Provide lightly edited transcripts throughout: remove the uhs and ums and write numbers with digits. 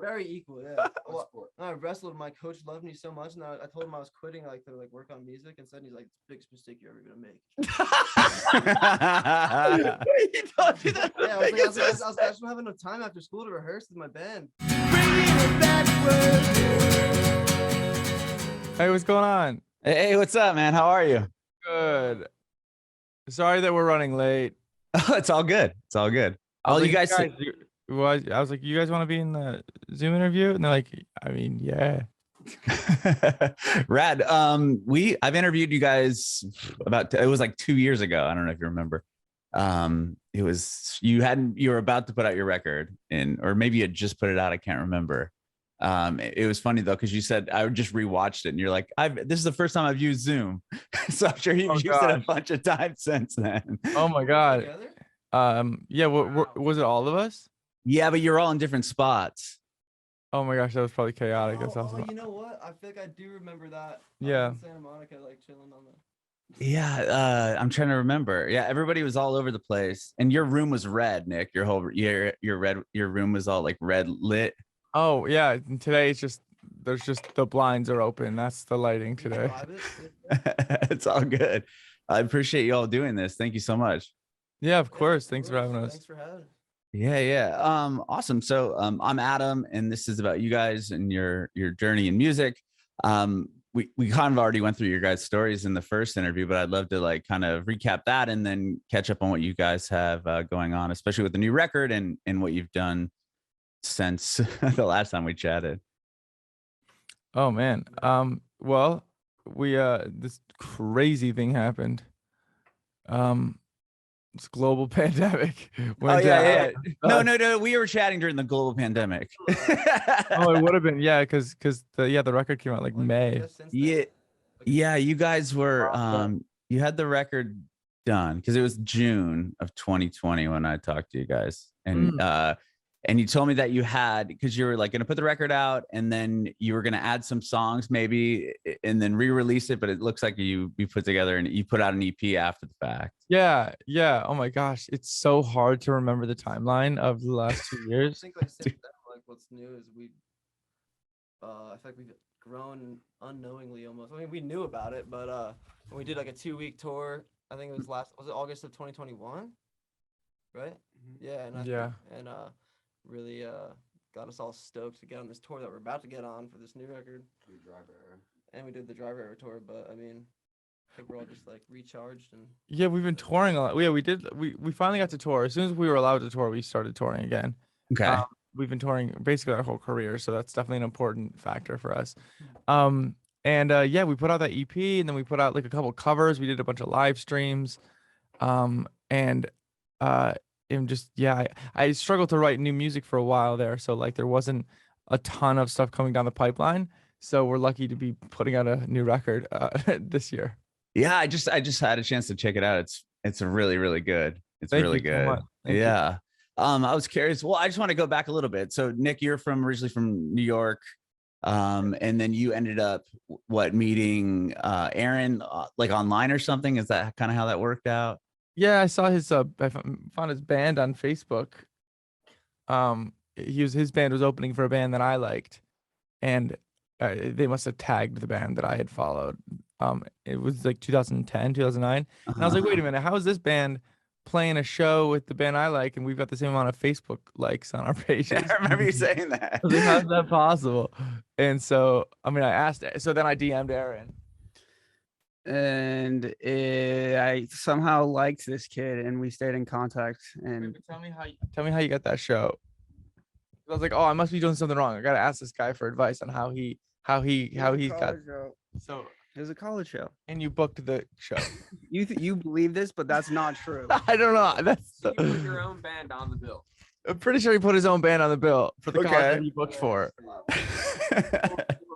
very equal. Yeah. Well, I wrestled. My coach loved me so much, and I told him I was quitting, like to like work on music, and said he's like, "Biggest mistake you're ever gonna make." He told you that. Yeah, I just don't have enough time after school to rehearse with my band. Hey, what's going on? Hey, what's up, man? How are you? Good. Sorry that we're running late. It's all good. It's all good. All you guys. I was like, you guys want to be in the Zoom interview? And they're like, I mean, yeah. Rad. I've interviewed you guys it was like 2 years ago. I don't know if you remember. It was you were about to put out your record or maybe you had just put it out. I can't remember. It was funny though, because you said I just rewatched it and you're like, this is the first time I've used Zoom. So I'm sure you've used it a bunch of times since then. Oh my God. Yeah, was it all of us? Yeah, but you're all in different spots. Oh my gosh, that was probably chaotic. You know what? I feel like I do remember that. Yeah. In Santa Monica, like chilling on the. Yeah, I'm trying to remember. Yeah, everybody was all over the place, and your room was red, Nick. Your room was all like red lit. Oh yeah, and today there's just the blinds are open. That's the lighting today. It's all good. I appreciate you all doing this. Thank you so much. Yeah, of course. Thanks for having us. Thanks for having us. Yeah. Awesome. So I'm Adam, and this is about you guys and your journey in music. We kind of already went through your guys' stories in the first interview, but I'd love to like kind of recap that and then catch up on what you guys have going on, especially with the new record and what you've done since the last time we chatted. Oh man. Well, we this crazy thing happened. This global pandemic. Yeah. No. We were chatting during the global pandemic. Oh, it would have been, yeah, because the record came out like May. Yeah. You guys were you had the record done because it was June of 2020 when I talked to you guys, and you told me that you had, because you were like going to put the record out and then you were going to add some songs maybe and then re-release it. But it looks like you put together and you put out an EP after the fact. Yeah. Oh my gosh. It's so hard to remember the timeline of the last 2 years. I think like what's new is I feel like we've grown unknowingly almost. I mean, we knew about it, but when we did like a 2-week tour, I think it was was it August of 2021? Right? Yeah. And really got us all stoked to get on this tour that we're about to get on for this new record. And we did the Driver Era tour, but I mean, I think we're all just like recharged and yeah, we've been touring a lot. Yeah, we finally got to tour. As soon as we were allowed to tour, we started touring again. Okay. We've been touring basically our whole career, so that's definitely an important factor for us. Yeah, we put out that EP and then we put out like a couple covers. We did a bunch of live streams. I struggled to write new music for a while there, so like there wasn't a ton of stuff coming down the pipeline, so we're lucky to be putting out a new record this year. Yeah, I just had a chance to check it out. It's really, really good. It's really good. Yeah. I was curious. Well, I just want to go back a little bit. So Nick, you're originally from New York, and then you ended up meeting Aaron like online or something? Is that kind of how that worked out? Yeah, I saw his I found his band on Facebook. His band was opening for a band that I liked, and they must have tagged the band that I had followed. It was like 2010, 2009. And I was like, wait a minute, how is this band playing a show with the band I like, and we've got the same amount of Facebook likes on our pages? I remember you saying that. I was like, how's that possible? And so, I mean, I asked, so then I DM'd Aaron. And I somehow liked this kid, and we stayed in contact. And tell me how you got that show. I was like, oh, I must be doing something wrong. I gotta ask this guy for advice on how he's got. So it was a college show, and you booked the show. You believe this, but that's not true. I don't know. That's you put your own band on the bill. I'm pretty sure he put his own band on the bill for the college that he booked for.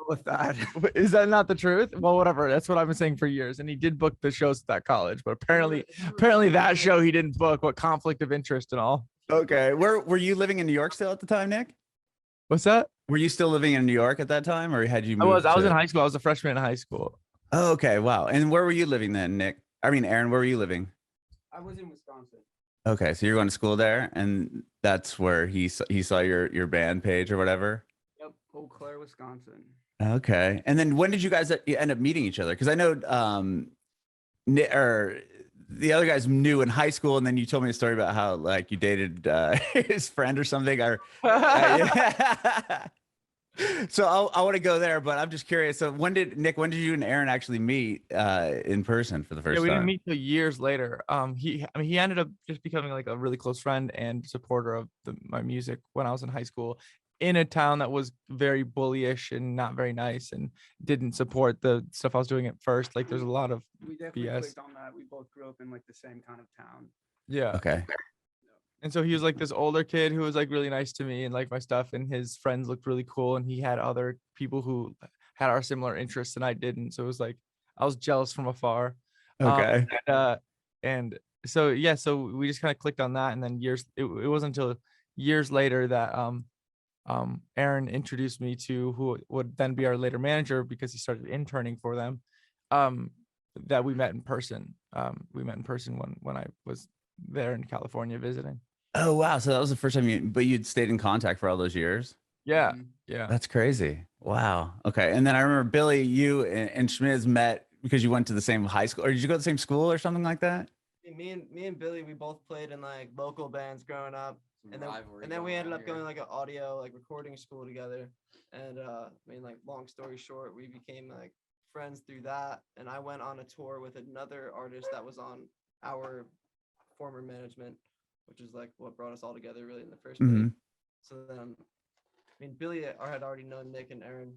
With that, is that not the truth? Well, whatever. That's what I've been saying for years. And he did book the shows at that college, but apparently that show he didn't book. What conflict of interest and all? Okay, were you living in New York still at the time, Nick? What's that? Were you still living in New York at that time, or had you moved? I was in high school. I was a freshman in high school. Oh, okay, wow. And where were you living then, Nick? I mean, Aaron, where were you living? I was in Wisconsin. Okay, so you're going to school there, and that's where he saw your band page or whatever. Eau Claire, Wisconsin. Okay. And then when did you guys end up meeting each other? Because I know or the other guys knew in high school, and then you told me a story about how like you dated his friend or something. Or yeah. So I want to go there, but I'm just curious. So when did you and Aaron actually meet in person for the first Yeah, we time? didn't meet till years later. He ended up just becoming like a really close friend and supporter of my music when I was in high school, in a town that was very bullyish and not very nice and didn't support the stuff I was doing at first. Like there's a lot of We definitely BS. clicked on that. We both grew up in like the same kind of town. yeah. Okay. And so he was like this older kid who was like really nice to me and like my stuff, and his friends looked really cool, and he had other people who had our similar interests and I didn't. So it was like I was jealous from afar. Okay. And so yeah, so we just kind of clicked on that, and then it wasn't until years later that Aaron introduced me to who would then be our later manager, because he started interning for them, that we met in person. We met in person when I was there in California visiting. Oh wow! So that was the first time you'd stayed in contact for all those years. Yeah, Mhm. yeah. That's crazy. Wow. Okay. And then I remember Billy, you and Schmiz met because you went to the same high school, or did you go to the same school or something like that? Me and Billy, we both played in like local bands growing up, Some and then rivalry we going ended on up going here. like an audio like recording school together. And I mean, like, long story short, we became like friends through that. And I went on a tour with another artist that was on our former management, which is like what brought us all together really in the first place. Mhm. So then, I mean, Billy had already known Nick and Aaron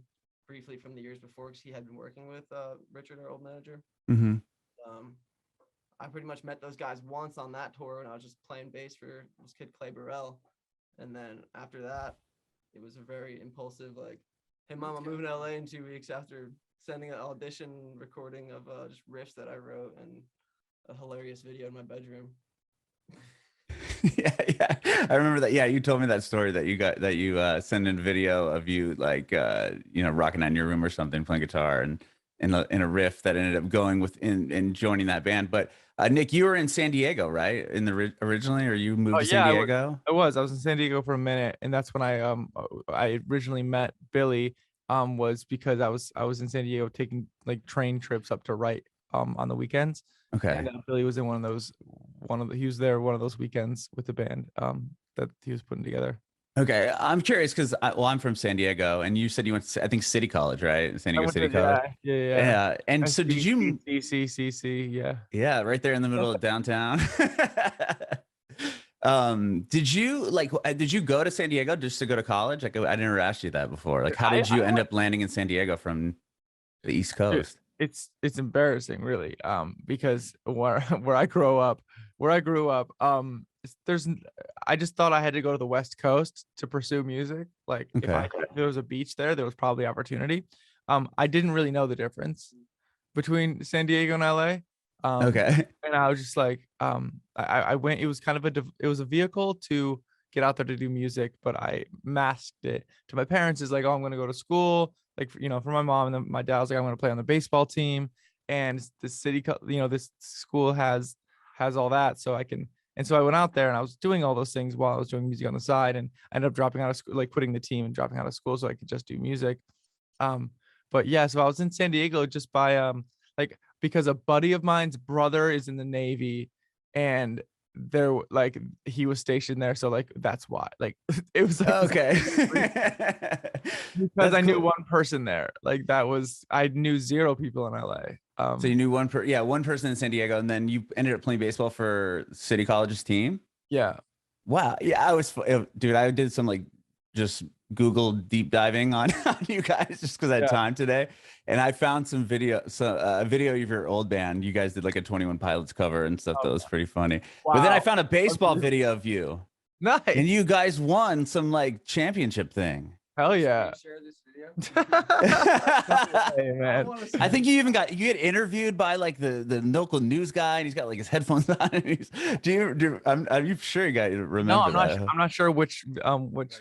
briefly from the years before, because he had been working with Richard, our old manager. Mm-hmm. I pretty much met those guys once on that tour when I was just playing bass for this kid Clay Burrell. And then after that, it was a very impulsive, like, hey mom, I'm moving to LA in 2 weeks, after sending an audition recording of just riffs that I wrote and a hilarious video in my bedroom. Yeah. I remember that. Yeah, you told me that story that you sent in video of you like rocking out in your room or something, playing guitar and in a riff that ended up going and joining that band. But Nick, you were in San Diego, right? Originally, or you moved to San Diego? I was in San Diego for a minute, and that's when I originally met Billy. Was because I was in San Diego taking like train trips up to write on the weekends. Okay. And Billy was in he was there one of those weekends with the band that he was putting together. Okay, I'm curious because I'm from San Diego, and you said you went to, I think, City College, right? San Diego City College. Yeah. And so did you? CCCC, yeah. Yeah, right there in the middle of downtown. Did you go to San Diego just to go to college? Like, I never asked you that before. Like, how did you end up landing in San Diego from the East Coast? It's embarrassing, really, because where I grew up, I just thought I had to go to the West Coast to pursue music. Like, if there was a beach there was probably opportunity. I didn't really know the difference between San Diego and LA. Okay. And I was just like, I went. It was kind of it was a vehicle to get out there to do music, but I masked it to my parents as like, oh, I'm going to go to school, like, for my mom, and then my dad was like, I'm going to play on the baseball team, and the city, this school has all that, so I can. And so I went out there and I was doing all those things while I was doing music on the side, and I ended up dropping out of school, like quitting the team and dropping out of school so I could just do music. But yeah, so I was in San Diego just by like, because a buddy of mine's brother is in the Navy, and he was stationed there, so like that's why, like, it was like, Okay. because I knew one person there. Like, I knew 0 people in LA. So you knew one person in San Diego, and then you ended up playing baseball for City College's team. Yeah. Wow. Yeah, dude, I did some like just Google deep diving on you guys just because I had time today, and I found some a video of your old band. You guys did like a 21 Pilots cover and stuff. That was pretty funny. Wow. But then I found a baseball video of you. Nice. And you guys won some like championship thing. Hell yeah. Can you share this video? Hey, man. I think you get interviewed by like the local news guy, and he's got like his headphones on. And are you sure you guys remember? No, I'm that? not sure which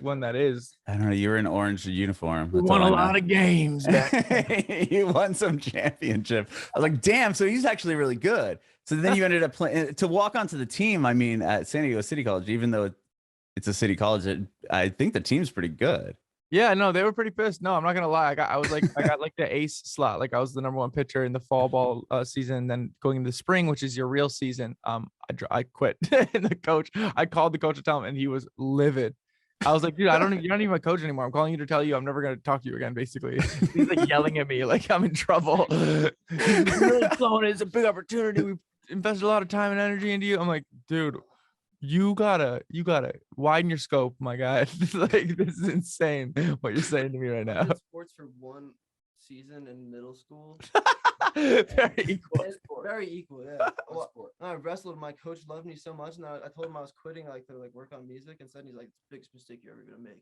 one that is. I don't know. You were in orange uniform. We won a lot of games. You won some championship. I was like, damn. So he's actually really good. So then you ended up playing to walk onto the team. I mean, at San Diego City College, even though it's a city college, I think the team's pretty good. Yeah, no, they were pretty pissed. No, I'm not gonna lie. I got like the ace slot. Like I was the number one pitcher in the fall ball season. Then going into the spring, which is your real season, I quit. And I called the coach to tell him, and he was livid. I was like, dude, you're not even my coach anymore. I'm calling you to tell you I'm never gonna talk to you again. Basically, he's like yelling at me like I'm in trouble. He's like, really blowing it. It's a big opportunity. We invested a lot of time and energy into you. I'm like, dude, you gotta widen your scope, my guy. Like this is insane what you're saying to me right I now. did sports for 1 season in middle school. Very equal. Very equal, yeah. Well, I wrestled. My coach loved me so much, and I told him I was quitting, like to like work on music. Instead, he's like, "It's the biggest mistake you're ever gonna make."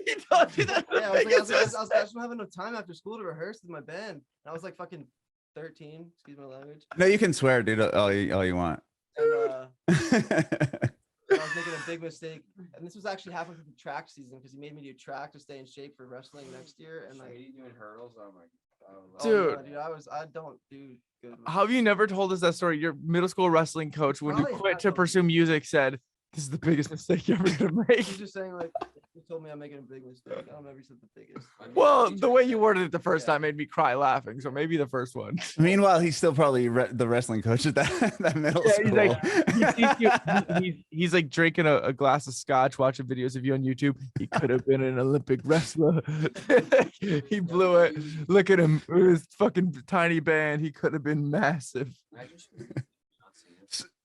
He told you that. Yeah, I just don't have enough time after school to rehearse with my band. And I was like fucking 13. Excuse my language. No, you can swear, dude, all you want. And I was making a big mistake, and this was actually halfway through the track season because he made me do track to stay in shape for wrestling next year. And like doing hurdles. Oh my god. Dude. I don't do good. with- How have you never told us that story? Your middle school wrestling coach, when you Probably quit not to told pursue music, said, "This is the biggest mistake you're ever gonna make." He's just saying like he told me I'm making a big mistake. I don't remember he said the biggest. Well, the way you worded it the first Yeah. time made me cry laughing. So maybe the first one. Meanwhile, he's still probably the wrestling coach at that middle Yeah, school. he's like, he sees you, he's like drinking a glass of scotch, watching videos of you on YouTube. He could have been an Olympic wrestler. He blew it. Look at him with his fucking tiny band. He could have been massive.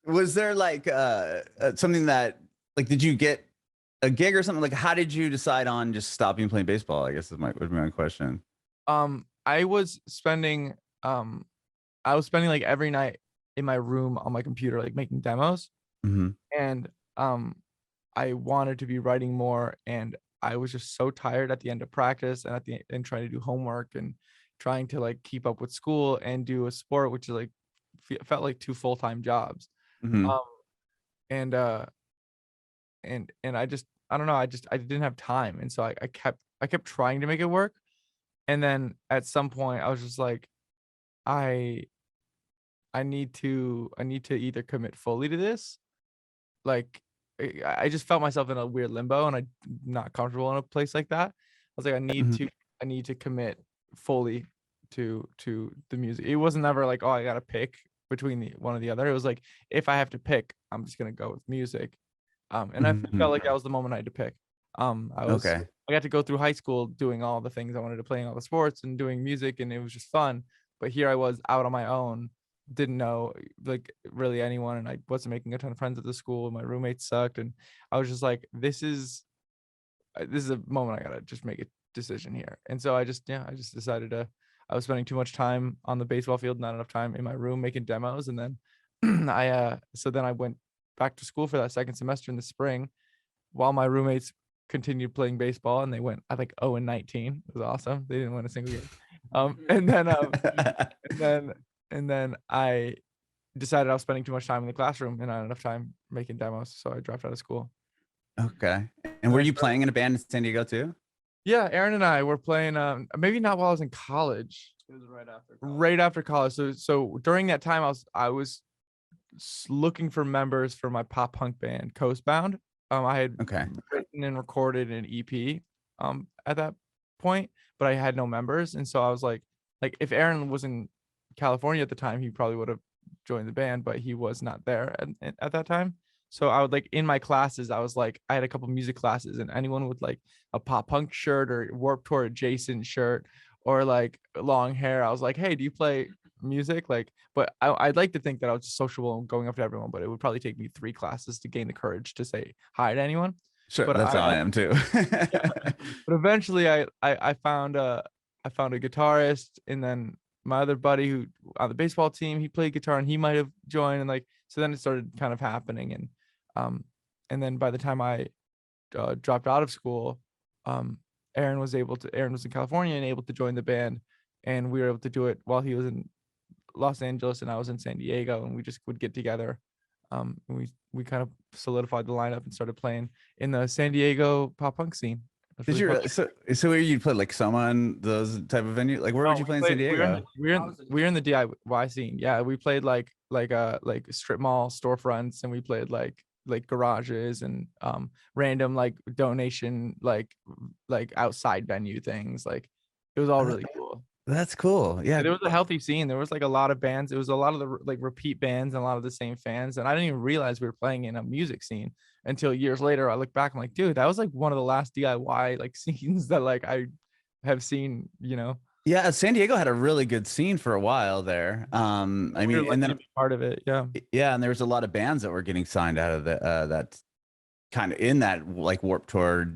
Was there like something that like did you get a gig or something? Like how did you decide on just stopping playing baseball? I guess would be my question. I was spending like every night in my room on my computer, like making demos. Mm-hmm. And I wanted to be writing more, and I was just so tired at the end of practice and trying to do homework and trying to like keep up with school and do a sport, which is like felt like 2 full-time jobs. Mm-hmm. And I don't know, I didn't have time, and so I kept trying to make it work. And then at some point I was just like, I need to either commit fully to this. Like I just felt myself in a weird limbo, and I'm not comfortable in a place like that. I was like, I need to commit fully to the music. It wasn't ever like, oh, I gotta pick between one or the other. It was like, if I have to pick, I'm just gonna go with music. And I felt like that was the moment I had to pick. I got to go through high school doing all the things I wanted to, playing all the sports and doing music, and it was just fun. But here I was out on my own, didn't know like really anyone, and I wasn't making a ton of friends at the school. My roommates sucked, and I was just like, this is a moment I gotta just make a decision here. And so I just decided I was spending too much time on the baseball field, not enough time in my room making demos. And then I went back to school for that second semester in the spring while my roommates continued playing baseball, and they went, I think, 0-19. It was awesome. They didn't win a single game. And then I decided I was spending too much time in the classroom and not enough time making demos, so I dropped out of school. Okay. And were you playing in a band in San Diego too? Yeah, Aaron and I were playing. Maybe not while I was in college. It was right after. Right after college. So during that time, I was looking for members for my pop punk band Coastbound. I had written and recorded an EP at that point, but I had no members, and so I was like if Aaron was in California at the time, he probably would have joined the band, but he was not there at that time. So I would like in my classes, I was like, I had a couple music classes, and anyone with like a pop punk shirt or Warped Tour adjacent shirt or like long hair, I was like, hey, do you play music? Like, but I'd like to think that I was just sociable and going up to everyone, but it would probably take me 3 classes to gain the courage to say hi to anyone. Sure, but that's how I am too. But eventually I found a guitarist, and then my other buddy who on the baseball team, he played guitar, and he might have joined, and like so then it started kind of happening. And then by the time I dropped out of school, Aaron was in California and able to join the band, and we were able to do it while he was in Los Angeles and I was in San Diego, and we just would get together. And we kind of solidified the lineup and started playing in the San Diego pop punk scene. Did you so where you play like Soma and those type of venue? Like where would you play in San Diego? We're in the DIY scene. Yeah, we played like strip mall storefronts, and we played like garages and random like donation like outside venue things. Like it was all really cool. That's cool. Yeah. There was a healthy scene. There was like a lot of bands. It was a lot of the like repeat bands and a lot of the same fans. And I didn't even realize we were playing in a music scene until years later. I look back, I'm like, dude, that was like one of the last DIY like scenes that like I have seen, you know. Yeah, San Diego had a really good scene for a while there. I mean, and then part of it, yeah, and there was a lot of bands that were getting signed out of the that kind of in that like Warped Tour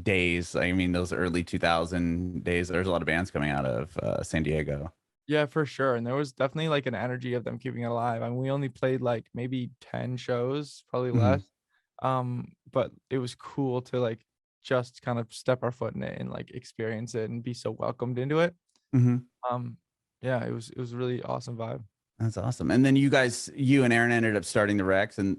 days. I mean, those early 2000 days, there's a lot of bands coming out of San Diego. Yeah, for sure. And there was definitely like an energy of them keeping it alive. I mean, we only played like maybe 10 shows, probably less. But it was cool to like just kind of step our foot in it and like experience it and be so welcomed into it. Yeah, it was a really awesome vibe. That's awesome. And then you and Aaron ended up starting the Rex, and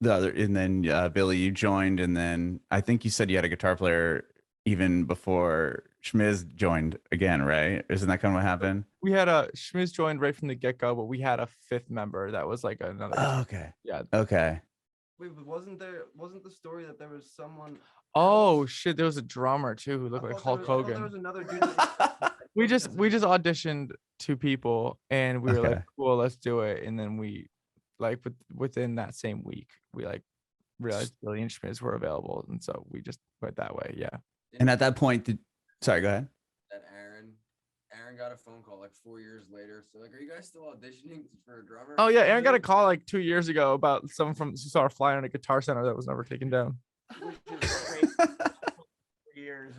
then Billy, you joined, and then I think you said you had a guitar player even before Schmiz joined again, right? Isn't that kind of what happened? We had Schmiz joined right from the get-go, but we had a fifth member that was like another. Oh, okay. Yeah. Okay. Wait, but wasn't the story that there was someone? Oh else? shit, there was a drummer too who looked like Hulk I thought there Hogan. was another dude. That we just auditioned 2 people and we were like, cool, let's do it. And then we like within that same week we like realized Billy and Schmiz were available, and so we just went that way. Yeah. And at that point, sorry, go ahead. That Aaron got a phone call like 4 years later. So like, are you guys still auditioning for a drummer? Oh yeah, Aaron got a call like 2 years ago about someone who saw a flyer on a Guitar Center that was never taken down. Years.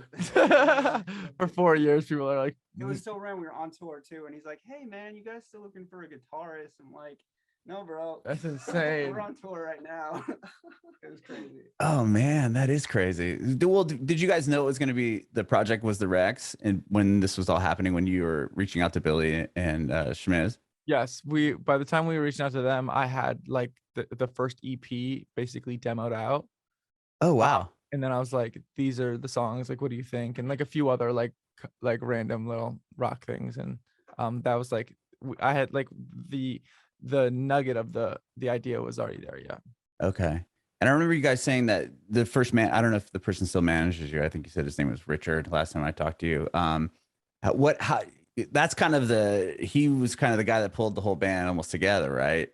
For 4 years, people are like, It was so random. We were on tour too, and he's like, "Hey man, you guys still looking for a guitarist?" I'm like, "No, bro. that's insane. We're on tour right now." It was crazy. Oh man, that is crazy. Well, did you guys know it was going to be the project was the Rex, and when this was all happening, when you were reaching out to Billy and Schmiz? Yes, by the time we were reaching out to them, I had like the first EP basically demoed out. Oh wow. And then I was like, these are the songs, like what do you think? And like a few other like random little rock things. And that was like I had like the nugget of the idea was already there. Yeah. Okay. And I remember you guys saying that the first man, I don't know if the person still manages you. I think you said his name was Richard last time I talked to you. That's kind of he was kind of the guy that pulled the whole band almost together, right?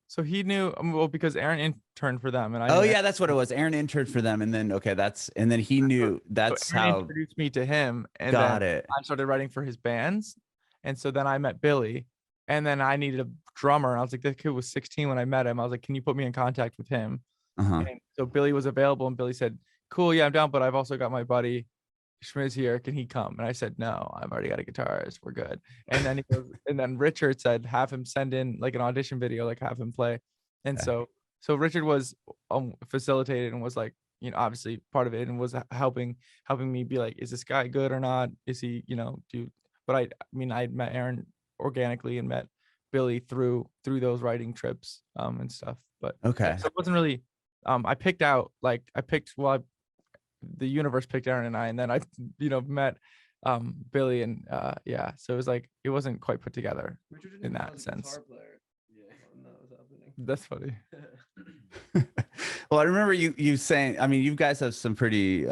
So he knew, well, because Aaron interned for them, and oh yeah, that's what it was. Aaron interned for them, and then he knew that's so Aaron how introduced me to him, and got then it. I started writing for his bands, and so then I met Billy, and then I needed a drummer, and I was like, this kid was 16 when I met him. I was like, can you put me in contact with him? And so Billy was available, and Billy said, cool, yeah, I'm down, but I've also got my buddy Schmiz here, can he come? And I said, no, I've already got a guitarist, we're good. And then he goes, and then Richard said, have him send in like an audition video, like have him play. And so Richard was facilitated and was like, you know, obviously part of it, and was helping me be like, is this guy good or not? Is he, you know, but I mean, I met Aaron organically and met Billy through those writing trips and stuff. But okay, so it wasn't really the universe picked Aaron and I, and then I, you know, met Billy, and yeah, so it was like it wasn't quite put together in that sense. That's funny. Well, I remember you saying, I mean, you guys have some pretty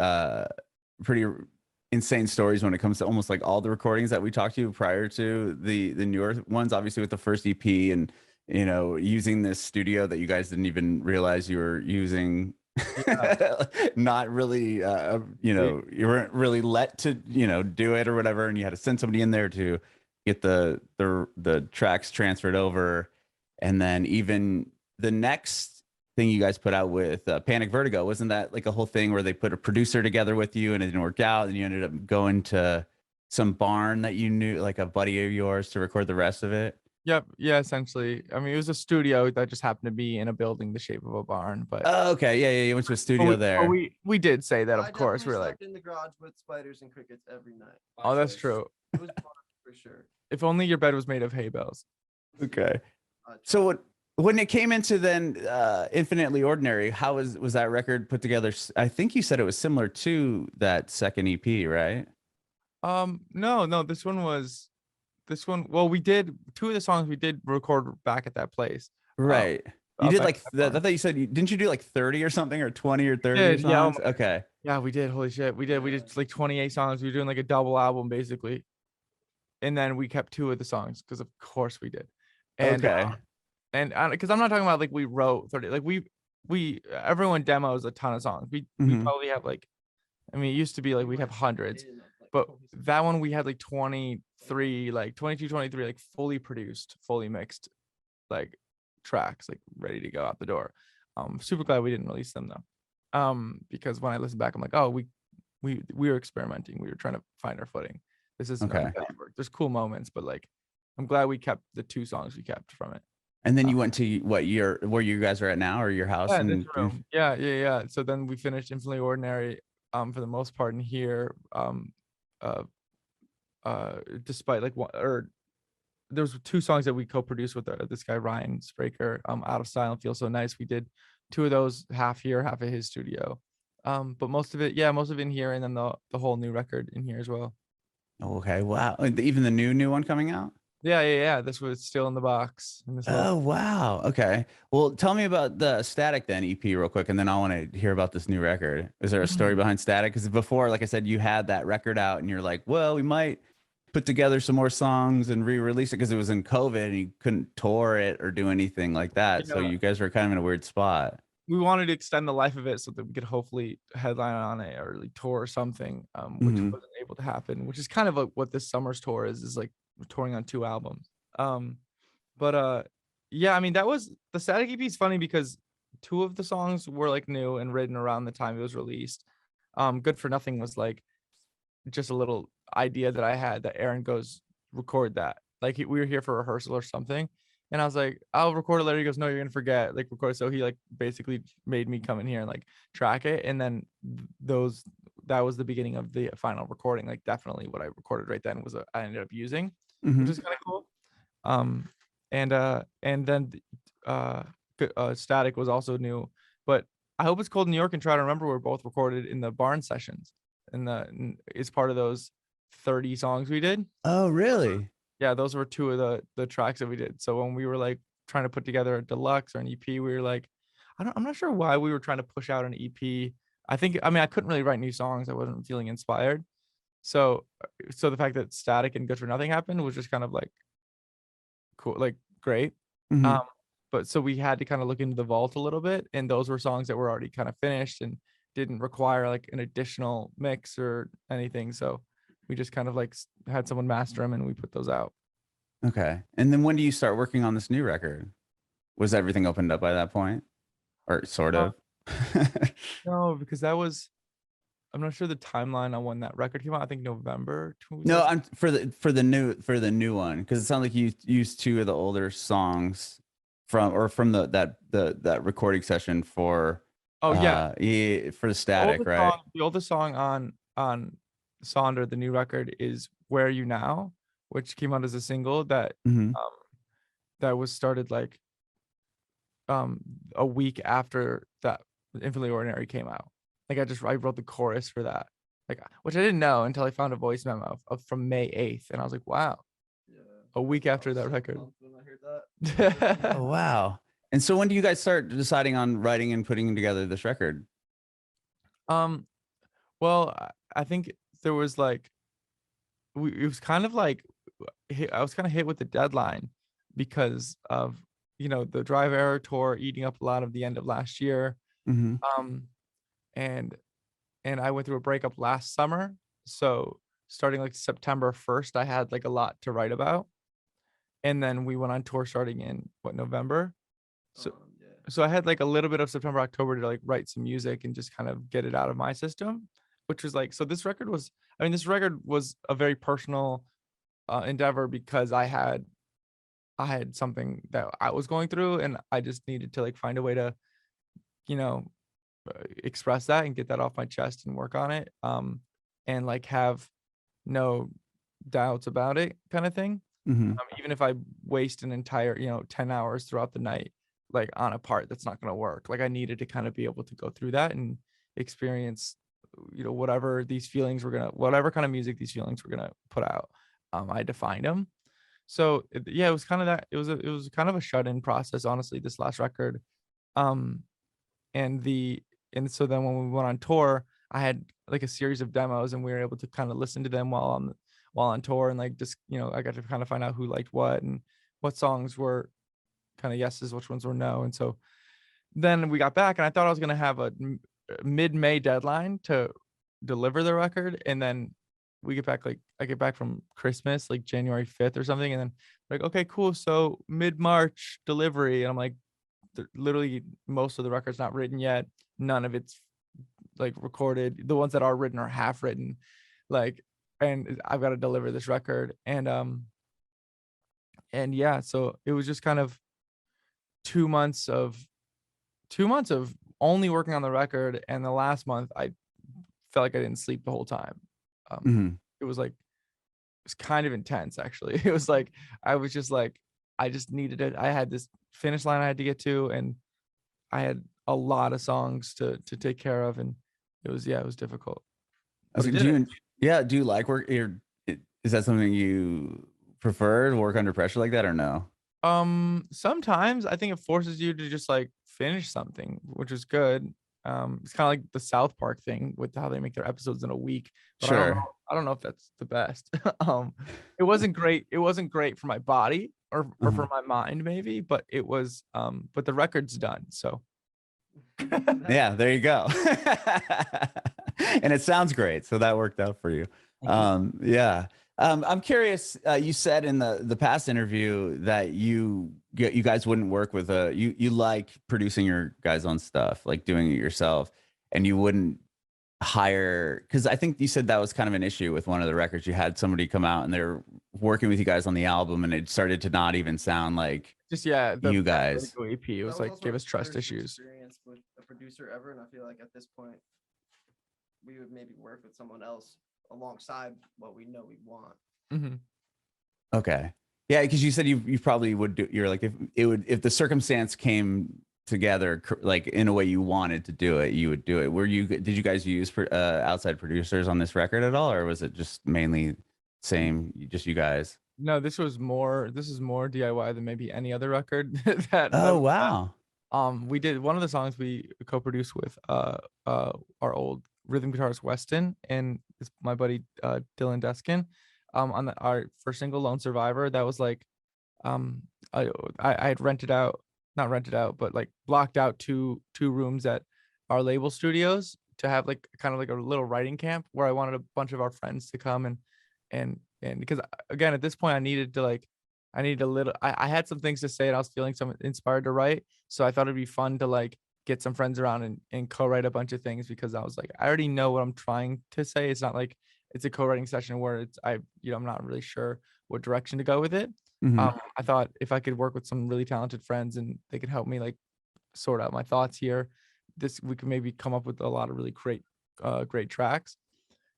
insane stories when it comes to almost like all the recordings that we talked to prior to the newer ones, obviously with the first EP, and you know, using this studio that you guys didn't even realize you were using. Yeah. Not really you know, you weren't really let to, you know, do it or whatever, and you had to send somebody in there to get the tracks transferred over. And then even the next thing you guys put out with Panic Vertigo, wasn't that like a whole thing where they put a producer together with you and it didn't work out, and you ended up going to some barn that you knew, like a buddy of yours, to record the rest of it? Yep. Yeah, essentially. I mean, it was a studio that just happened to be in a building the shape of a barn. But oh, okay, yeah, you went to a studio there. We did say that, of course. We're like in the garage with spiders and crickets every night. Oh, that's true. It was fun for sure. If only your bed was made of hay bales. Okay. So when it came into then Infinitely Ordinary, how was that record put together? I think you said it was similar to that second EP, right? No, this one, well, we did 2 of the songs we did record back at that place. Right. You did back like to that I point. thought you said didn't you do like 30 or something or 20 or 30 did, yeah, oh songs? my- Okay. Yeah, we did. Holy shit, we did. We did like 28 songs. We were doing like a double album basically, and then we kept 2 of the songs because of course we did. And Okay. and because I'm not talking about like we wrote 30, like we everyone demos a ton of songs. We Mhm. probably have like, I mean, it used to be like we'd have hundreds, but that one we had like 23, like 22, 23, like fully produced, fully mixed, like tracks, like ready to go out the door. Super glad we didn't release them though. Because when I listen back, I'm like, oh, we were experimenting. We were trying to find our footing. This isn't Okay. our best work. There's cool moments, but like, I'm glad we kept the 2 songs we kept from it. And then you went to what year where you guys are at now or your house Yeah, and this room. Yeah. So then we finished Infinitely Ordinary, for the most part in here. Despite like one or there was 2 songs that we co-produced with this guy Ryan Spraker, Out of Style and Feel So Nice. We did 2 of those, half here, half at his studio. But most of it in here, and then the whole new record in here as well. Okay. Wow. And even the new one coming out? Yeah. This was still in the box. In this Oh, wow. Okay. Well, tell me about the Static then EP real quick, and then I want to hear about this new record. Is there a story behind Static? Because before, like I said, you had that record out and you're like, well, we might put together some more songs and re-release it because it was in COVID and you couldn't tour it or do anything like that. So Yeah. you guys were kind of in a weird spot. We wanted to extend the life of it so that we could hopefully headline on it or like tour or something, which Mhm. wasn't able to happen, which is kind of what this summer's tour is like touring on 2 albums. But yeah, I mean, that was the Static EP is funny because 2 of the songs were like new and written around the time it was released. Good for Nothing was like just a little idea that I had that Aaron goes, record that. Like we were here for rehearsal or something. And I was like, I'll record it later. He goes, no, you're gonna forget. Like record. So he like basically made me come in here and like track it. And then that was the beginning of the final recording. Like definitely what I recorded right then was I ended up using, Mhm. which is kind of cool. And then Static was also new, but I Hope It's Cold in New York and Try to Remember were both recorded in the barn sessions. Is part of those 30 songs we did. Oh, really? Yeah, those were 2 of the tracks that we did. So when we were like trying to put together a deluxe or an EP, we were like, I'm not sure why we were trying to push out an EP. I mean, I couldn't really write new songs. I wasn't feeling inspired. So the fact that Static and Good for Nothing happened was just kind of like cool, like great. Mhm. But so we had to kind of look into the vault a little bit, and those were songs that were already kind of finished and didn't require like an additional mix or anything. So we just kind of like had someone master them and we put those out. Okay. And then when do you start working on this new record? Was everything opened up by that point? Or sort of? No, because I'm not sure the timeline on when that record came out. I think November. No, I'm for the new one because it sounds like you used 2 of the older songs from that recording session for Oh yeah, for the Static, right? The oldest song on Sonder, the new record, is Where Are You Now, which came out as a single that Mhm. that was started like a week after that Infinitely Ordinary came out. Like I wrote the chorus for that, like which I didn't know until I found a voice memo from May 8th, and I was like, wow, Yeah. a week after that record. When I heard that. Oh, wow. And so when do you guys start deciding on writing and putting together this record? Well, I think there was like it was kind of like I was kind of hit with the deadline because of the Drive Error tour eating up a lot of the end of last year. Mhm. And I went through a breakup last summer, so starting like September 1st I had like a lot to write about, and then we went on tour starting in November. So Yeah. so I had like a little bit of September, October to like write some music and just kind of get it out of my system, which was like, so this record was a very personal endeavor because I had something that I was going through and I just needed to like find a way to, express that and get that off my chest and work on it. And like have no doubts about it kind of thing. Mhm. Even if I waste an entire, 10 hours throughout the night, like on a part that's not going to work. Like I needed to kind of be able to go through that and experience, whatever kind of music these feelings were going to put out. I defined them. Yeah, it was kind of that. It was kind of a shut-in process, honestly, this last record. Um, and so then when we went on tour, I had like a series of demos, and we were able to kind of listen to them while on tour, and like just I got to kind of find out who liked what and what songs were kind of yeses, which ones were no. And so then we got back, and I thought I was gonna have a mid-May deadline to deliver the record, and then we get back, like I get back from Christmas like January 5th or something, and then like, okay, cool, so mid-March delivery. And I'm like, literally most of the record's not written yet, none of it's like recorded, the ones that are written are half written, like, and I've got to deliver this record. And yeah, so it was just kind of 2 months of only working on the record, and the last month I felt like I didn't sleep the whole time. Mhm. It was kind of intense, actually. It was like I was just like, I just needed it. I had this finish line I had to get to, and I had a lot of songs to take care of, and it was difficult. I was But like, I do did you do you like work? Is that something you prefer, to work under pressure like that, or no? Sometimes I think it forces you to just like finish something, which is good. It's kind of like the South Park thing with how they make their episodes in a week, but Sure. I don't know if that's the best. It wasn't great. It wasn't great for my body or for my mind, maybe, but it was. But the record's done, so Yeah, there you go. And it sounds great, so that worked out for you. Yeah. I'm curious. You said in the past interview that you guys wouldn't work with you like producing your guys' own stuff, like doing it yourself, and you wouldn't hire, because I think you said that was kind of an issue with one of the records. You had somebody come out and they're working with you guys on the album, and it started to not even sound like just the you Puerto guys. Rico EP. It That was like also gave our us trust first issues. experience with a producer ever, and I feel like at this point we would maybe work with someone else alongside what we know we want. Mm-hmm. Okay. Yeah, because you said you probably would do. You're like, if the circumstance came together like in a way you wanted to do it, you would do it. Did you guys use outside producers on this record at all, or was it just mainly just you guys? No, this is more DIY than maybe any other record that Oh, wow. we did one of the songs we co-produced with our old rhythm guitarist Weston and my buddy Dylan Deskin on our first single Lone Survivor. That was like I had not rented out, but like blocked out two rooms at our label studios to have like kind of like a little writing camp where I wanted a bunch of our friends to come and because again at this point I needed a little, I had some things to say and I was feeling some inspired to write. So I thought it'd be fun to like get some friends around and co-write a bunch of things, because I was like, I already know what I'm trying to say. It's not like it's a co-writing session where I'm not really sure what direction to go with it. Mhm. I thought if I could work with some really talented friends and they could help me like sort out my thoughts here, we could maybe come up with a lot of really great tracks.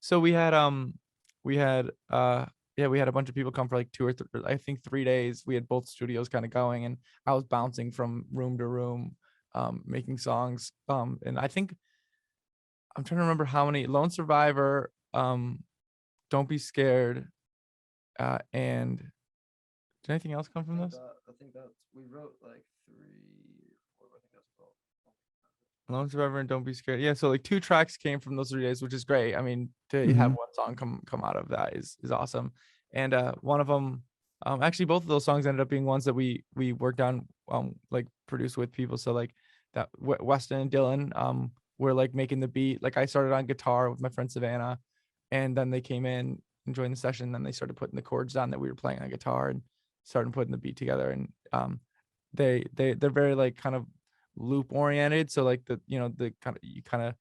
So we had we had a bunch of people come for like 3 days. We had both studios kind of going, and I was bouncing from room to room, making songs. And I think I'm trying to remember how many. Lone Survivor, Don't Be Scared, and did anything else come from this? I think that's we wrote like 3 or 4. I think that's all. Lone Survivor and Don't Be Scared. Yeah, so like 2 tracks came from those 3 days, which is great. I mean, to have Mhm. one song come out of that is awesome. And one of them, actually both of those songs ended up being ones that we worked on, like produced with people. So like that Weston and Dylan were like making the beat. Like I started on guitar with my friend Savannah, and then they came in and joined the session. Then they started putting the chords down that we were playing on guitar and started putting the beat together. And they're very like kind of loop oriented, so like the kind of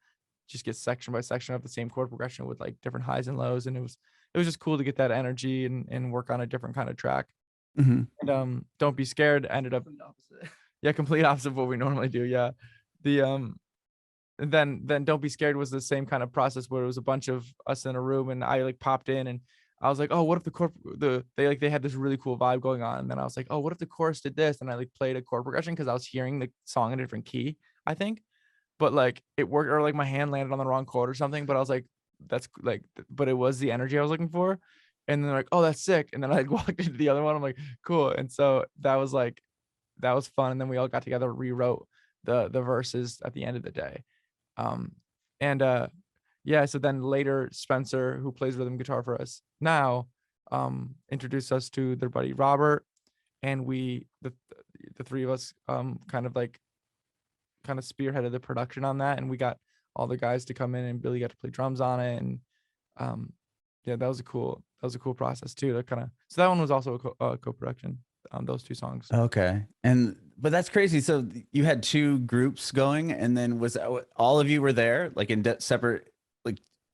just get section by section of the same chord progression with like different highs and lows, and it was just cool to get that energy and work on a different kind of track. Mhm. And Don't Be Scared ended up Complete opposite. yeah, complete opposite of what we normally do. Yeah, the and then Don't Be Scared was the same kind of process where it was a bunch of us in a room, and I like popped in and I was like, oh, what if they had this really cool vibe going on, and then I was like, oh, what if the chorus did this, and I like played a chord progression because I was hearing the song in a different key, I think, but like it worked, or like my hand landed on the wrong chord or something, but I was like, that's like, but it was the energy I was looking for, and then they're like, oh, that's sick. And then I walked into the other one. I'm like, cool. And so that was fun. And then we all got together, rewrote the verses at the end of the day. And yeah, so then later Spencer, who plays rhythm guitar for us now, introduced us to their buddy Robert, and the three of us kind of spearheaded the production on that, and we got all the guys to come in, and Billy got to play drums on it, and yeah, that was a cool process too. So that one was also a co-production, those two songs. Okay. But that's crazy. So you had two groups going, and then was all of you were there, like in separate,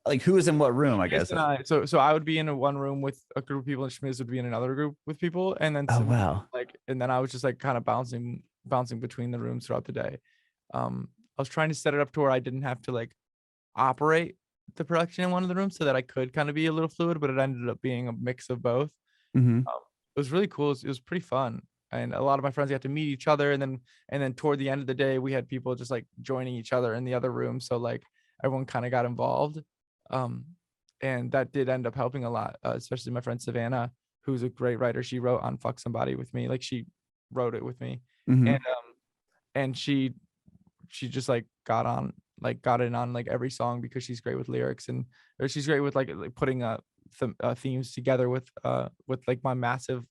like who was in what room, I guess. And so I would be in one room with a group of people, and Schmiz would be in another group with people, and then Oh wow. and then I was just like kind of bouncing between the rooms throughout the day. I was trying to set it up to where I didn't have to like operate the production in one of the rooms, so that I could kind of be a little fluid, but it ended up being a mix of both. Mm-hmm. It was really cool. It was pretty fun, and a lot of my friends got to meet each other, and then toward the end of the day, we had people just like joining each other in the other room, so like everyone kind of got involved. And that did end up helping a lot, especially my friend Savannah, who's a great writer. She wrote on Fuck Somebody with me. Like she wrote it with me. Mm-hmm. And she just like got in on like every song, because she's great with lyrics, or she's great with like putting themes together with like my massive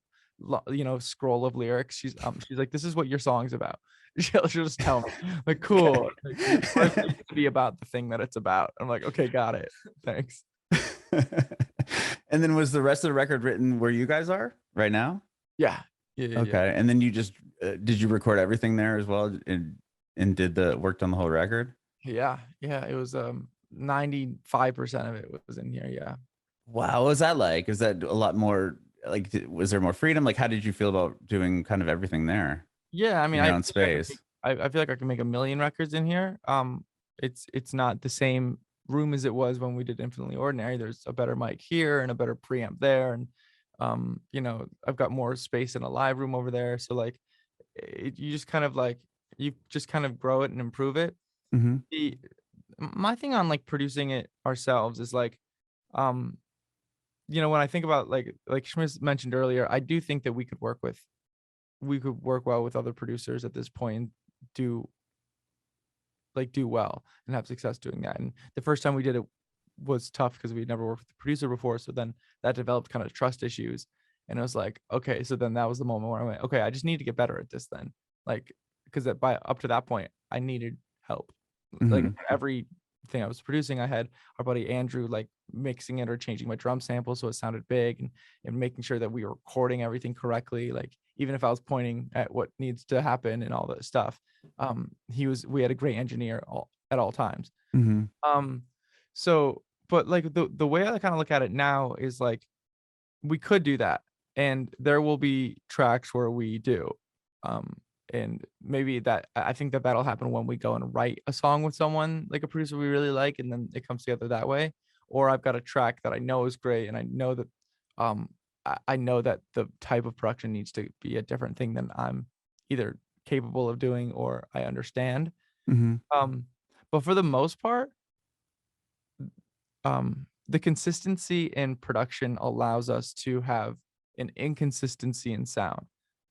scroll of lyrics. She's like, this is what your song's about. She'll just tell me, like, cool. Like, first it needs to be about the thing that it's about. I'm like, okay, got it. Thanks. And then was the rest of the record written where you guys are right now? Yeah. Okay. Yeah. And then you just did you record everything there as well, and did worked on the whole record? Yeah. It was 95% of it was in here. Yeah. Wow, what was that like? Is that a lot more like? Was there more freedom? Like, how did you feel about doing kind of everything there? Yeah, I mean, in your own think I could space. I feel like I can make a million records in here. It's not the same room as it was when we did Infinitely Ordinary. There's a better mic here and a better preamp there, and I've got more space in a live room over there. So like, you just kind of grow it and improve it. Mm-hmm. My thing on like producing it ourselves is like, when I think about like Schmiz mentioned earlier, I do think that we could work well with other producers at this point and do well and have success doing that. And the first time we did it was tough because we'd never worked with a producer before. So then that developed kind of trust issues. And it was like, okay, so then that was the moment where I went, okay, I just need to get better at this then. Like, because up to that point, I needed help. Mm-hmm. Like everything I was producing, I had our buddy Andrew like mixing it or changing my drum sample so it sounded big, and making sure that we were recording everything correctly. Like even if I was pointing at what needs to happen and all that stuff, we had a great engineer at all times. Mm-hmm. So, but like the way I kind of look at it now is like, we could do that, and there will be tracks where we do. And maybe I think that'll happen when we go and write a song with someone, like a producer we really like, and then it comes together that way. Or I've got a track that I know is great, and I know that I know that the type of production needs to be a different thing than I'm either capable of doing or I understand. Mm-hmm. But for the most part, the consistency in production allows us to have an inconsistency in sound.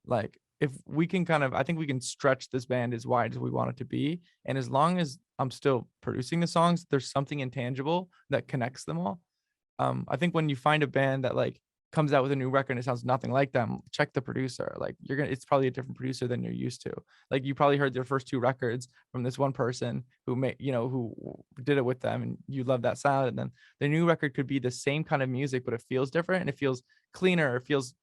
Like if we can I think we can stretch this band as wide as we want it to be. And as long as I'm still producing the songs, there's something intangible that connects them all. I think when you find a band that like comes out with a new record and it sounds nothing like them, check the producer. Like it's probably a different producer than you're used to. Like you probably heard their first two records from this one person who who did it with them, and you love that sound. And then the new record could be the same kind of music, but it feels different and it feels cleaner, it feels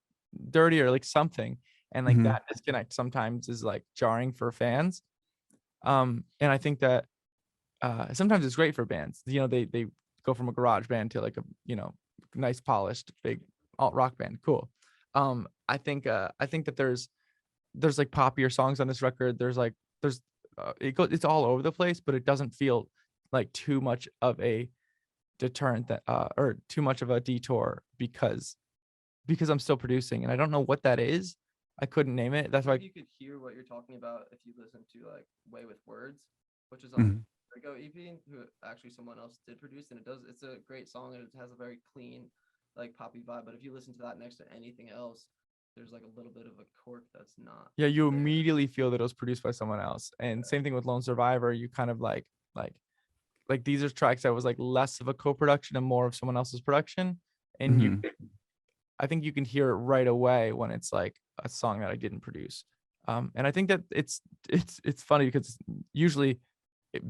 dirtier, like something. And like that disconnect sometimes is like jarring for fans. And I think that sometimes it's great for bands. They go from a garage band to like a nice polished big alt rock band. Cool. I think that there's like poppier songs on this record. It's all over the place, but it doesn't feel like too much of a deterrent or too much of a detour because I'm still producing, and I don't know what that is. I couldn't name it. That's why you could hear what you're talking about if you listen to like Way with Words, which is on Go EP, who actually someone else did produce, and it's a great song, and it has a very clean like poppy vibe. But if you listen to that next to anything else, there's like a little bit of a quirk that's not. Yeah, you there. immediately feel that it was produced by someone else. And same thing with Lone Survivor. You kind of like these are tracks that was like less of a co-production and more of someone else's production. And you, I think you can hear it right away when it's like a song that I didn't produce. And I think that it's funny because usually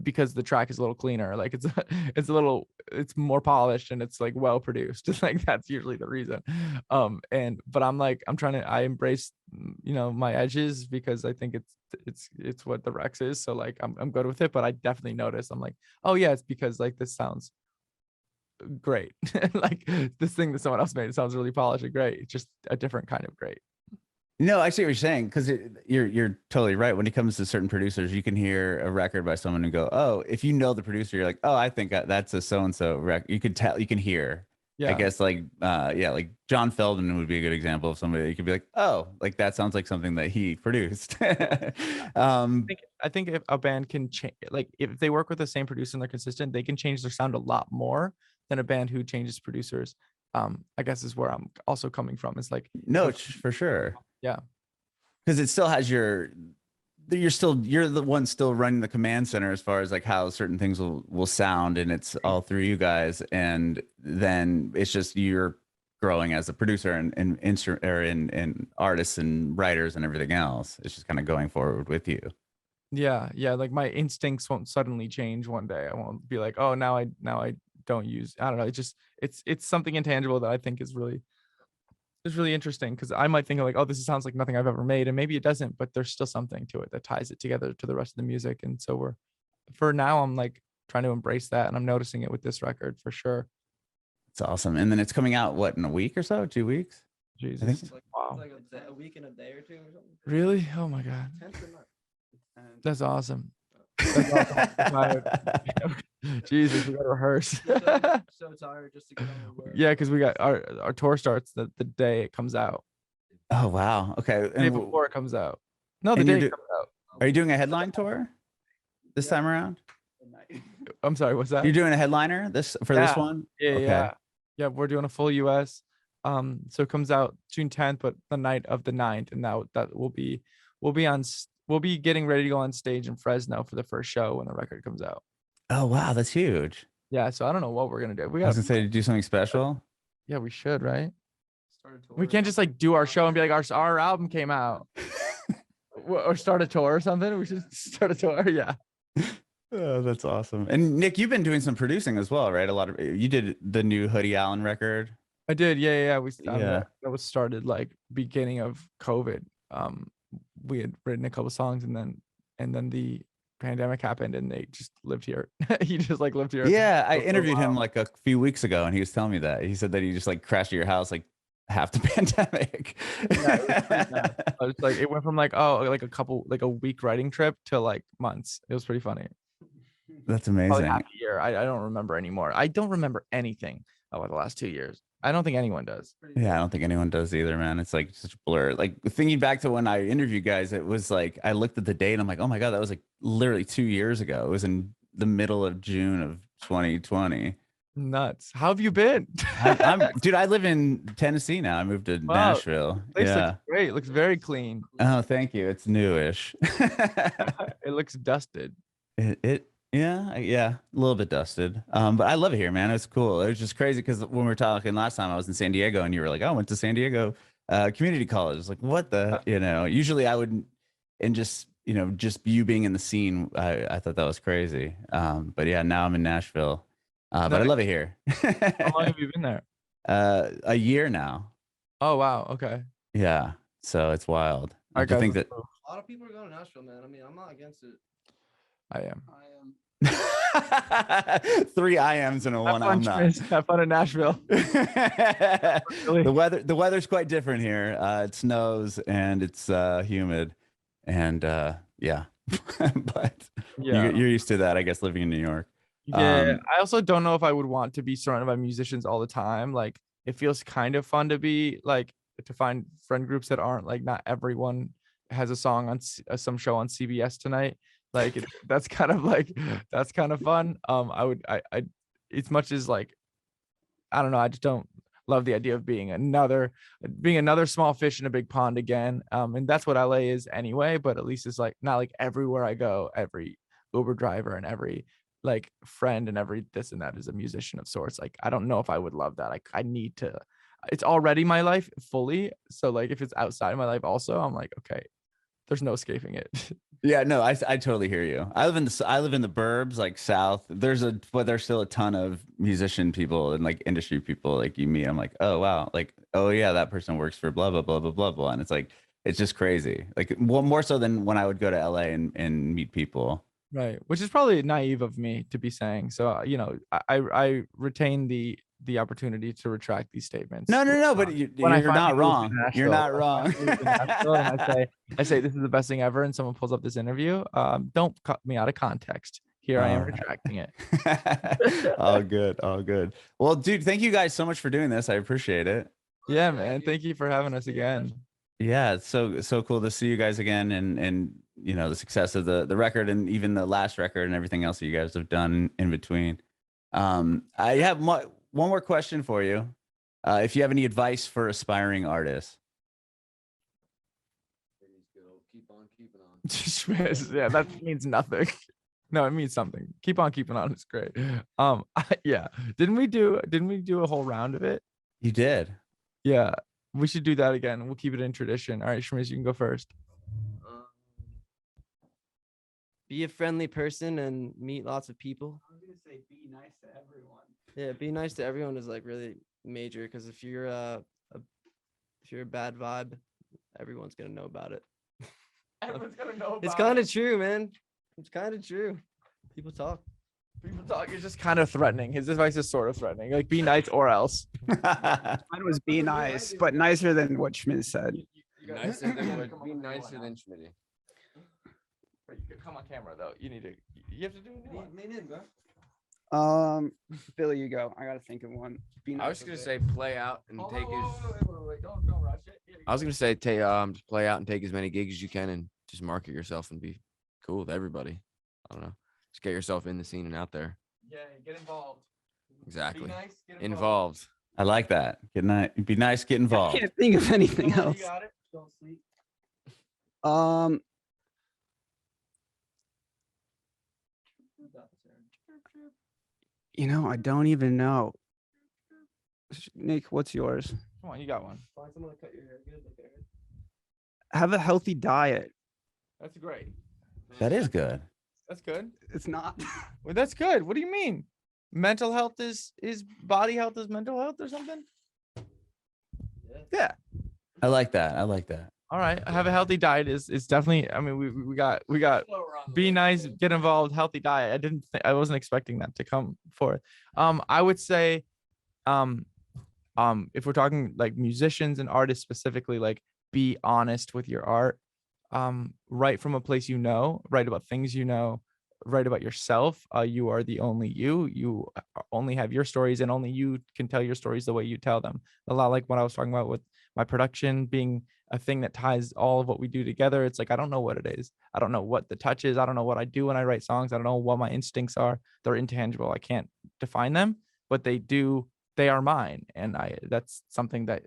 because the track is a little cleaner, like it's more polished and it's like well produced. Like that's usually the reason. But I embrace, my edges because I think it's what the Rex is. So like I'm good with it, but I definitely notice I'm like, oh yeah, it's because like this sounds great. Like this thing that someone else made, it sounds really polished and great. It's just a different kind of great. No, I see what you're saying, because you're totally right. When it comes to certain producers, you can hear a record by someone and go, oh, if you know the producer, you're like, oh, I think that's a so-and-so record. You could tell, you can hear. Yeah. I guess like John Feldman would be a good example of somebody that you could be like, oh, like that sounds like something that he produced. I think if a band can change, like if they work with the same producer and they're consistent, they can change their sound a lot more than a band who changes producers. I guess is where I'm also coming from. It's like, no, for sure. Yeah. Because it still has you're the one still running the command center as far as like how certain things will sound, and it's all through you guys. And then it's just you're growing as a producer and artists and writers and everything else. It's just kind of going forward with you. Yeah. Like my instincts won't suddenly change one day. I won't be like, oh, now I don't use, I don't know. It's something intangible that I think is really interesting, because I might think of like, oh, this sounds like nothing I've ever made, and maybe it doesn't, but there's still something to it that ties it together to the rest of the music. And so for now, I'm like trying to embrace that, and I'm noticing it with this record for sure. It's awesome. And then it's coming out in a week or so, 2 weeks? Jesus. I think It's like, Wow. it's like a week and a day or two or something. Really? Oh my God. 10th or not. That's awesome. That's awesome. I'm tired. Jesus, we gotta rehearse. So tired just to get on the road. Yeah, because we got our tour starts the day it comes out. Oh wow. Okay. The day before it comes out. No, the and day you're it comes out. Are you doing a headline tour this time around? I'm sorry, what's that? You're doing a headliner this one? Yeah, Okay. yeah. We're doing a full US. So it comes out June 10th, but the night of the 9th, and that we'll be getting ready to go on stage in Fresno for the first show when the record comes out. Oh wow, that's huge. Yeah, so I don't know what we're gonna do. I was gonna say to do something special. Yeah, we should, right? Start a tour. We can't just like do our show and be like, our album came out. Or start a tour or something. We should start a tour. Yeah. Oh, that's awesome. And Nick, you've been doing some producing as well, right? You did the new Hoodie Allen record. I did. Yeah. Yeah. That was started like beginning of COVID. We had written a couple songs, and then the pandemic happened, and they just lived here. He just like lived here. Yeah, I interviewed him like a few weeks ago, and he was telling me that. He said that he just like crashed at your house like half the pandemic. Yeah, it was pretty bad. I was like, it went from like a week writing trip to like months. It was pretty funny. That's Probably amazing. half a year. I don't remember anymore. I don't remember anything about the last 2 years. I don't think anyone does. Yeah, I don't think anyone does either, man. It's like such a blur. Like thinking back to when I interviewed guys, it was like I looked at the date and I'm like, oh my God, that was like literally 2 years ago. It was in the middle of June of 2020. Nuts. How have you been? Dude, I live in Tennessee now. I moved to Wow. Nashville. Place Yeah. looks great. It looks very clean. Oh, thank you. It's newish. It looks dusted. Yeah, a little bit dusted. But I love it here, man. It's cool. It was just crazy because when we were talking last time, I was in San Diego, and you were like, "Oh, I went to San Diego Community College." It's like, what the, Usually I wouldn't, and just you being in the scene, I thought that was crazy. But yeah, now I'm in Nashville. But I love it here. How long have you been there? A year now. Oh wow. Okay. Yeah. So it's wild. All I right, guys, think that. A lot of people are going to Nashville, man. I mean, I'm not against it. I am. 3 I ams and a one I'm not. Have fun in Nashville. Really? The weather's quite different here. It snows and it's humid, and yeah. But Yeah. you're used to that, I guess, living in New York. Yeah. I also don't know if I would want to be surrounded by musicians all the time. Like it feels kind of fun to be like to find friend groups that aren't like, not everyone has a song on some show on CBS tonight. Like that's kind of fun. I as much as like, I don't know. I just don't love the idea of being another small fish in a big pond again. And that's what LA is anyway, but at least it's like not like everywhere I go, every Uber driver and every like friend and every this and that is a musician of sorts. Like I don't know if I would love that. I need to, it's already my life fully. So like if it's outside of my life also, I'm like, okay, there's no escaping it. Yeah, no, I totally hear you. I live in the burbs, like South. There's still a ton of musician people and like industry people like you meet. I'm like, oh wow, like oh yeah, that person works for blah blah blah blah blah blah, and it's like it's just crazy. Like well, more so than when I would go to LA and meet people. Right, which is probably naive of me to be saying. So you know, I retain the opportunity to retract these statements. No, but you're not wrong. You're not wrong. I say this is the best thing ever, and someone pulls up this interview. Don't cut me out of context. Here I am retracting it. All good, all good. Well, dude, thank you guys so much for doing this. I appreciate it. Yeah, man. Thank you for having us again. Yeah, it's so cool to see you guys again, and you know the success of the record and even the last record and everything else that you guys have done in between. I have one more question for you. If you have any advice for aspiring artists. Keep on keeping on. Yeah, that means nothing. No, it means something. Keep on keeping on. It's great. Yeah. Didn't we do a whole round of it? You did. Yeah. We should do that again. We'll keep it in tradition. All right, Shmiz, you can go first. Be a friendly person and meet lots of people. I was gonna say be nice to everyone. Yeah, be nice to everyone is like really major because if you're a bad vibe, everyone's gonna know about it. Everyone's gonna know about It's kind of true, man. It's kind of true. People talk. people talk. You're just kind of threatening. His advice is sort of threatening. Like be nice or else. Mine was be nice, but nicer than what Schmidt said. Nicer than what? Be nicer than Schmitty. Come on camera though. You need to. You have to do it. Lean in, bro. Billy, you go. I gotta think of one. Be nice I was gonna say play out and take his. Wait, don't rush it. I was gonna say just play out and take as many gigs as you can and just market yourself and be cool with everybody. I don't know. Just get yourself in the scene and out there. Yeah, get involved. Exactly. Be nice, get Involved. I like that. Be nice, get I involved. can't think of anything Come on, else. you got it. Don't sleep. I don't even know. Nick, what's yours? Come on, you got one. Find someone to cut your hair good. Like Aaron. Have a healthy diet. That's great. That is good. That's good. It's not. Well, that's good. What do you mean? Mental health is body health is mental health or something? Yeah. I like that. I like that. All right. Have a healthy diet is definitely. I mean, we got. Be nice, get involved, healthy diet. I wasn't expecting that to come forth. I would say, if we're talking like musicians and artists specifically, like be honest with your art. Write from a place write about things write about yourself. You are the only you only have your stories and only you can tell your stories the way you tell them. A lot like what I was talking about with my production being a thing that ties all of what we do together. It's like I don't know what it is. I don't know what the touch is. I don't know what I do when I write songs. I don't know what my instincts are. They're intangible. I can't define them, but they are mine. And that's something that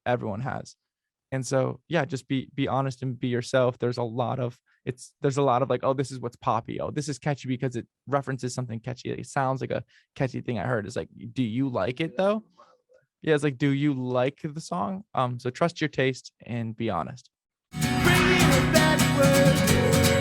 everyone has. And so, yeah, just be honest and be yourself. There's a lot of like, oh, this is what's poppy. Oh, this is catchy because it references something catchy. It sounds like a catchy thing I heard. It's like, do you like it though? Yeah, it's like, do you like the song? So trust your taste and be honest. Bringing it back where